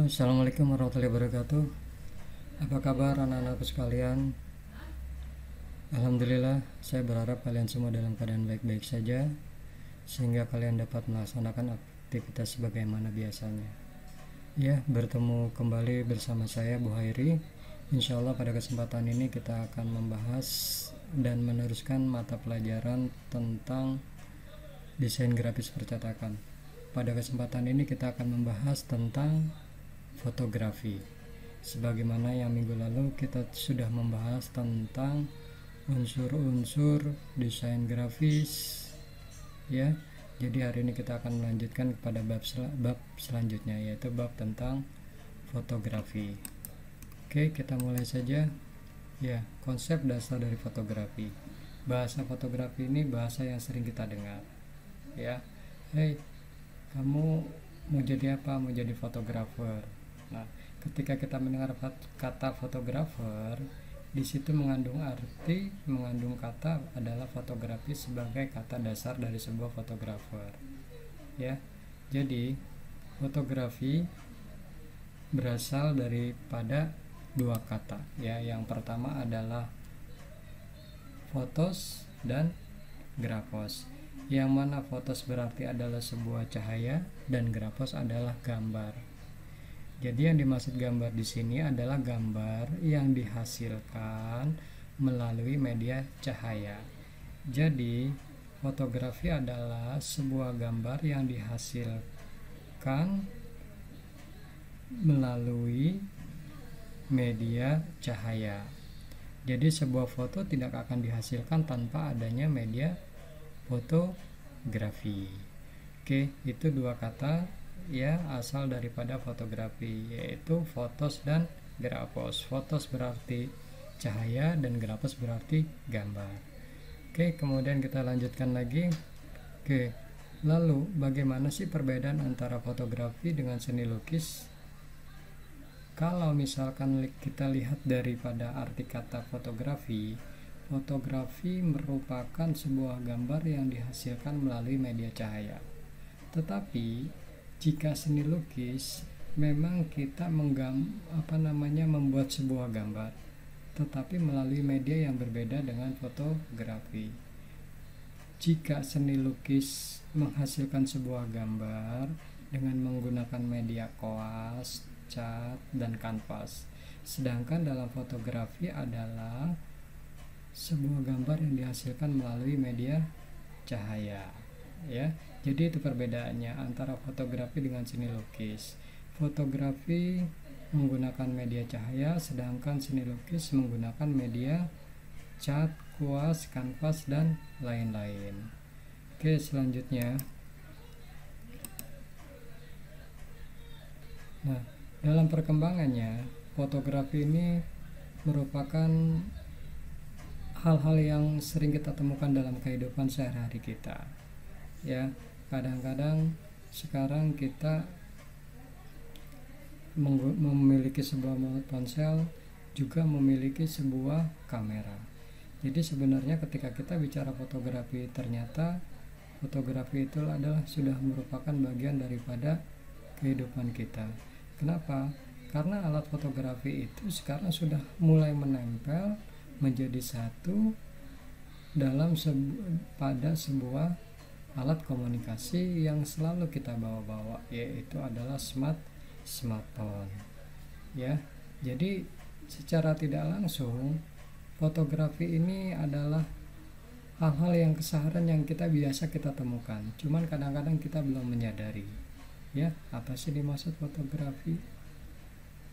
Assalamualaikum warahmatullahi wabarakatuh. Apa kabar anak-anakku sekalian? Alhamdulillah, saya berharap kalian semua dalam keadaan baik-baik saja, sehingga kalian dapat melaksanakan aktivitas sebagaimana biasanya. Ya, bertemu kembali bersama saya Bu Hairi. Insya Allah pada kesempatan ini kita akan membahas dan meneruskan mata pelajaran tentang desain grafis percetakan. Pada kesempatan ini kita akan membahas tentang fotografi. Sebagaimana yang minggu lalu kita sudah membahas tentang unsur-unsur desain grafis, ya. Jadi hari ini kita akan melanjutkan kepada bab selanjutnya, yaitu bab tentang fotografi. Oke, kita mulai saja. Ya, konsep dasar dari fotografi. Bahasa fotografi ini bahasa yang sering kita dengar. Ya, hey, kamu mau jadi apa? Mau jadi fotografer. Nah, ketika kita mendengar kata fotografer, di situ mengandung kata adalah fotografi sebagai kata dasar dari sebuah fotografer. Ya, jadi fotografi berasal daripada dua kata. Ya, yang pertama adalah fotos dan grafos. Yang mana fotos berarti adalah sebuah cahaya dan grafos adalah gambar. Jadi yang dimaksud gambar di sini adalah gambar yang dihasilkan melalui media cahaya. Jadi fotografi adalah sebuah gambar yang dihasilkan melalui media cahaya. Jadi sebuah foto tidak akan dihasilkan tanpa adanya media fotografi. Oke, itu dua kata ya asal daripada fotografi, yaitu fotos dan grafos. Fotos berarti cahaya dan grafos berarti gambar. Oke, kemudian kita lanjutkan lagi. Oke, lalu bagaimana sih perbedaan antara fotografi dengan seni lukis? Kalau misalkan kita lihat daripada arti kata fotografi, fotografi merupakan sebuah gambar yang dihasilkan melalui media cahaya. Tetapi jika seni lukis, memang kita membuat sebuah gambar, tetapi melalui media yang berbeda dengan fotografi. Jika seni lukis menghasilkan sebuah gambar dengan menggunakan media koas, cat, dan kanvas, sedangkan dalam fotografi adalah sebuah gambar yang dihasilkan melalui media cahaya. Ya, jadi itu perbedaannya antara fotografi dengan seni lukis. Fotografi menggunakan media cahaya, sedangkan seni lukis menggunakan media cat, kuas, kanvas, dan lain-lain. Oke, selanjutnya. Nah, dalam perkembangannya, fotografi ini merupakan hal-hal yang sering kita temukan dalam kehidupan sehari-hari kita. Ya, kadang-kadang sekarang kita memiliki sebuah ponsel, juga memiliki sebuah kamera. Jadi sebenarnya ketika kita bicara fotografi, ternyata fotografi itu adalah sudah merupakan bagian daripada kehidupan kita. Kenapa? Karena alat fotografi itu sekarang sudah mulai menempel menjadi satu dalam pada sebuah alat komunikasi yang selalu kita bawa-bawa, yaitu adalah smartphone. Ya, jadi secara tidak langsung fotografi ini adalah hal-hal yang keseharian yang biasa kita temukan. Cuman kadang-kadang kita belum menyadari. Ya, apa sih dimaksud fotografi?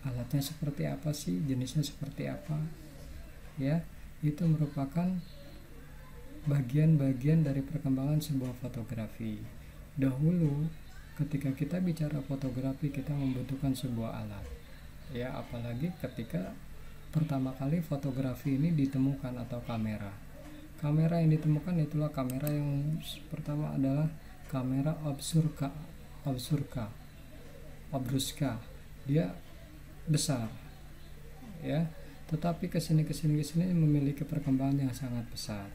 Alatnya seperti apa sih? Jenisnya seperti apa? Ya, itu merupakan bagian-bagian dari perkembangan sebuah fotografi. Dahulu ketika kita bicara fotografi, kita membutuhkan sebuah alat. Ya, apalagi ketika pertama kali fotografi ini ditemukan atau kamera. Kamera yang ditemukan itulah kamera yang pertama adalah kamera obscura. Dia besar. Ya, tetapi kesini memiliki perkembangan yang sangat besar.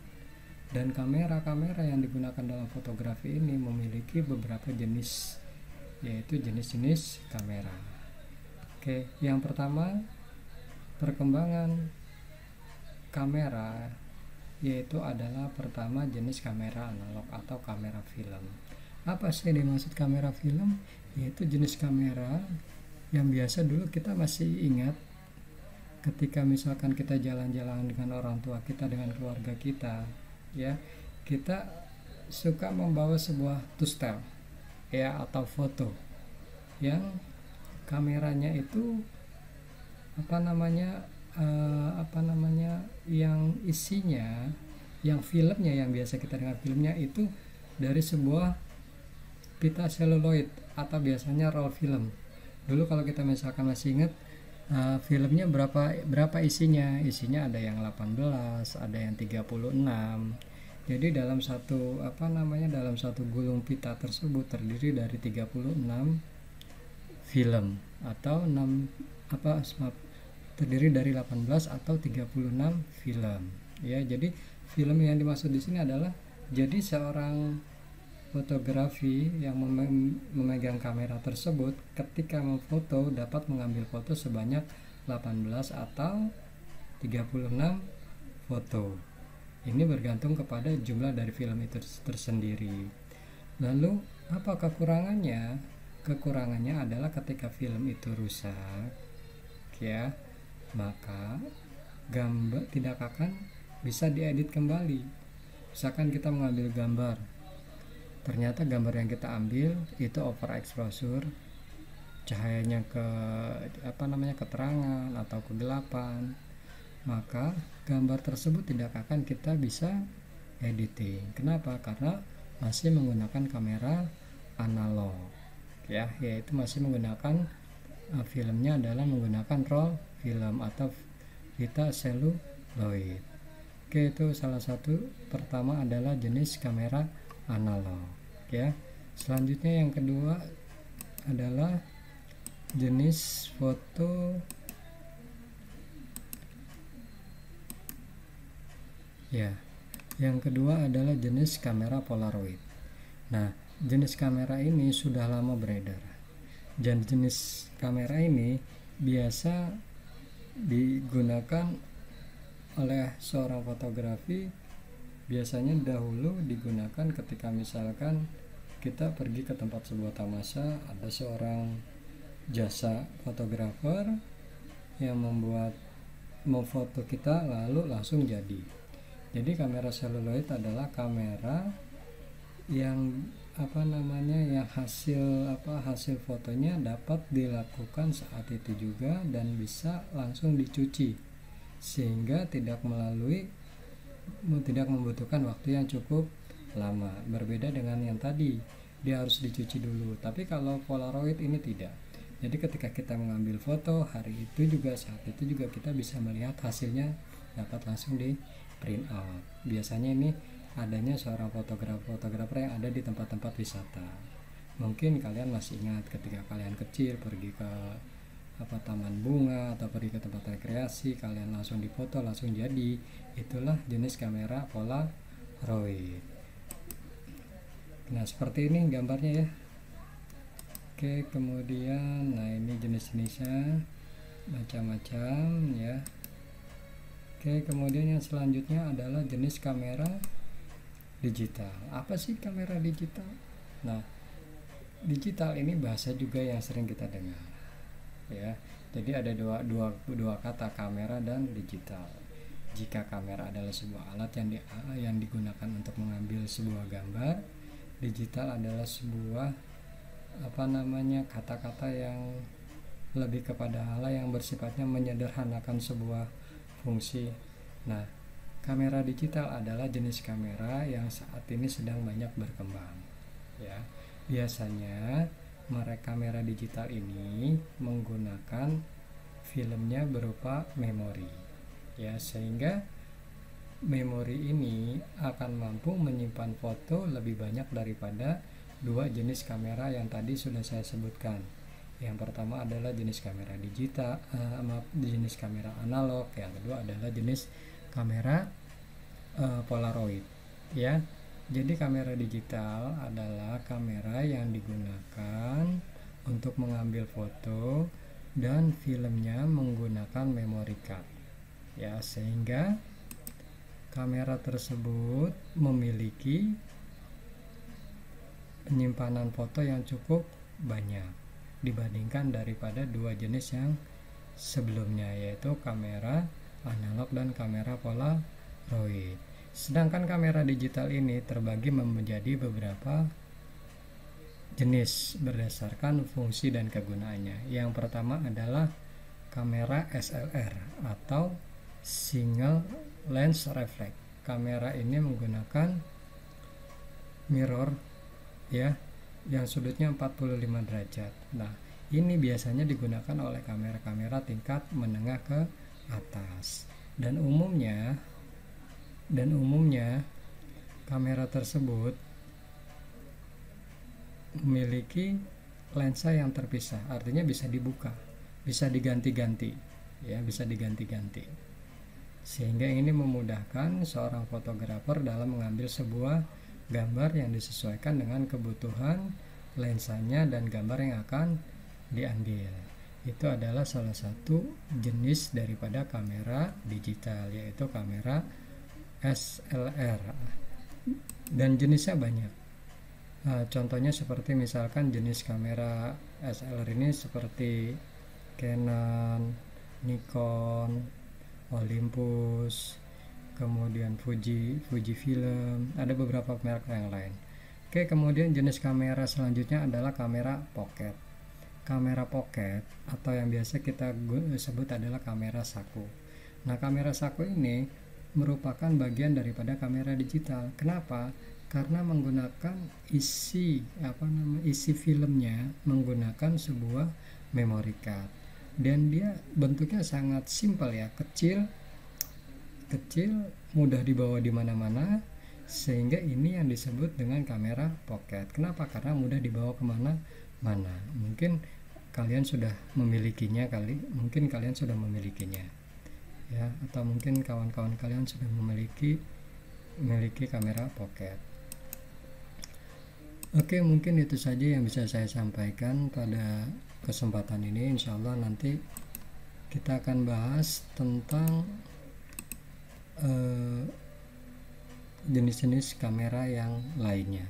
Dan kamera-kamera yang digunakan dalam fotografi ini memiliki beberapa jenis, yaitu jenis-jenis kamera. Oke, yang pertama perkembangan kamera yaitu adalah pertama jenis kamera analog atau kamera film. Apa sih yang dimaksud kamera film? Yaitu jenis kamera yang biasa dulu kita masih ingat ketika misalkan kita jalan-jalan dengan orang tua kita, dengan keluarga kita, ya, kita suka membawa sebuah tustel ya atau foto yang kameranya itu yang isinya, yang filmnya, yang biasa kita dengar filmnya itu dari sebuah pita seluloid atau biasanya roll film. Dulu kalau kita misalkan masih ingat, filmnya berapa isinya ada yang 18, ada yang 36. Jadi dalam satu gulung pita tersebut terdiri dari 36 film atau terdiri dari 18 atau 36 film. Ya, jadi film yang dimaksud di sini adalah jadi seorang fotografi yang memegang kamera tersebut ketika memfoto dapat mengambil foto sebanyak 18 atau 36 foto. Ini bergantung kepada jumlah dari film itu tersendiri. Lalu apa kekurangannya? Kekurangannya adalah ketika film itu rusak, ya, maka gambar tidak akan bisa diedit kembali. Misalkan kita mengambil gambar, ternyata gambar yang kita ambil itu overexposure, cahayanya keterangan atau kegelapan, maka gambar tersebut tidak akan kita bisa editing. Kenapa? Karena masih menggunakan kamera analog, ya, yaitu masih menggunakan filmnya adalah menggunakan roll film atau pita seluloid. Oke, itu salah satu. Pertama adalah jenis kamera analog, ya. Selanjutnya yang kedua adalah jenis foto, ya. Yang kedua adalah jenis kamera polaroid. Nah, jenis kamera ini sudah lama beredar. Dan jenis kamera ini biasa digunakan oleh seorang fotografi. Biasanya dahulu digunakan ketika misalkan kita pergi ke tempat sebuah tamasya, ada seorang jasa fotografer yang memfoto kita lalu langsung jadi. Jadi kamera seluloid adalah kamera yang yang hasil fotonya dapat dilakukan saat itu juga dan bisa langsung dicuci, sehingga tidak membutuhkan waktu yang cukup lama. Berbeda dengan yang tadi, dia harus dicuci dulu. Tapi kalau polaroid ini tidak. Jadi ketika kita mengambil foto hari itu juga, saat itu juga kita bisa melihat hasilnya, dapat langsung di print out. Biasanya ini adanya seorang fotografer yang ada di tempat-tempat wisata. Mungkin kalian masih ingat ketika kalian kecil pergi ke taman bunga atau pergi ke tempat rekreasi, kalian langsung difoto langsung jadi. Itulah jenis kamera polaroid. Nah, seperti ini gambarnya, ya. Oke, kemudian ini jenis-jenisnya macam-macam, ya. Oke, kemudian yang selanjutnya adalah jenis kamera digital. Apa sih kamera digital? Nah, digital ini bahasa juga yang sering kita dengar, ya. Jadi ada dua kata, kamera dan digital. Jika kamera adalah sebuah alat yang digunakan untuk mengambil sebuah gambar, digital adalah sebuah kata-kata yang lebih kepada hal yang bersifatnya menyederhanakan sebuah fungsi. Nah, kamera digital adalah jenis kamera yang saat ini sedang banyak berkembang, ya. Biasanya kamera digital ini menggunakan filmnya berupa memori, ya, sehingga memori ini akan mampu menyimpan foto lebih banyak daripada dua jenis kamera yang tadi sudah saya sebutkan. Yang pertama adalah jenis kamera digital, jenis kamera analog. Yang kedua adalah jenis kamera polaroid, ya. Jadi kamera digital adalah kamera yang digunakan untuk mengambil foto dan filmnya menggunakan memory card ya, sehingga kamera tersebut memiliki penyimpanan foto yang cukup banyak dibandingkan daripada dua jenis yang sebelumnya, yaitu kamera analog dan kamera Polaroid. Sedangkan kamera digital ini terbagi menjadi beberapa jenis berdasarkan fungsi dan kegunaannya. Yang pertama adalah kamera SLR atau single lens reflex. Kamera ini menggunakan mirror ya, yang sudutnya 45 derajat. Nah, ini biasanya digunakan oleh kamera-kamera tingkat menengah ke atas. Dan umumnya kamera tersebut memiliki lensa yang terpisah, artinya bisa dibuka, bisa diganti-ganti ya, bisa diganti-ganti, sehingga ini memudahkan seorang fotografer dalam mengambil sebuah gambar yang disesuaikan dengan kebutuhan lensanya dan gambar yang akan diambil. Itu adalah salah satu jenis daripada kamera digital, yaitu kamera SLR, dan jenisnya banyak. Contohnya seperti misalkan jenis kamera SLR ini seperti Canon, Nikon, Olympus, kemudian Fujifilm, ada beberapa merek yang lain. Oke, kemudian jenis kamera selanjutnya adalah kamera pocket. Kamera pocket atau yang biasa kita sebut adalah kamera saku. Nah, kamera saku ini merupakan bagian daripada kamera digital. Kenapa? Karena menggunakan isi filmnya menggunakan sebuah memory card, dan dia bentuknya sangat simpel ya, kecil, mudah dibawa di mana-mana, sehingga ini yang disebut dengan kamera pocket. Kenapa? Karena mudah dibawa kemana-mana. Mungkin kalian sudah memilikinya ya, atau mungkin kawan-kawan kalian sudah memiliki kamera pocket. Oke, mungkin itu saja yang bisa saya sampaikan pada kesempatan ini. Insya Allah nanti kita akan bahas tentang jenis-jenis kamera yang lainnya.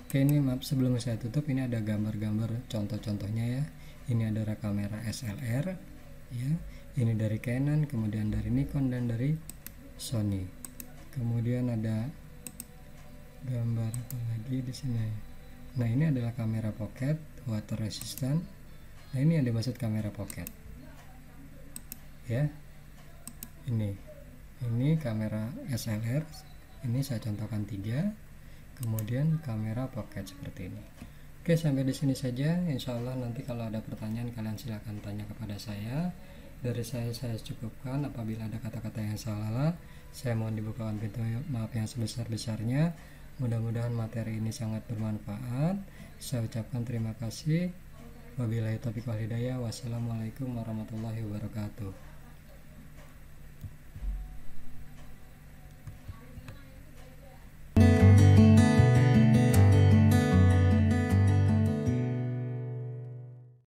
Oke, ini maaf sebelum saya tutup, ini ada gambar-gambar contoh-contohnya ya. Ini adalah kamera SLR ya, ini dari Canon, kemudian dari Nikon dan dari Sony. Kemudian ada gambar apa lagi di sini. Nah, ini adalah kamera pocket water resistant. Nah, ini yang dimaksud kamera pocket ya. Ini kamera SLR, ini saya contohkan 3, kemudian kamera pocket seperti ini. Oke, sampai di sini saja. Insya Allah nanti kalau ada pertanyaan kalian silahkan tanya kepada saya. Dari saya cukupkan. Apabila ada kata-kata yang salah, saya mohon dibukakan pintu maaf yang sebesar-besarnya. Mudah-mudahan materi ini sangat bermanfaat. Saya ucapkan terima kasih. Wabillahi taufiq wal hidayah. Wassalamualaikum warahmatullahi wabarakatuh.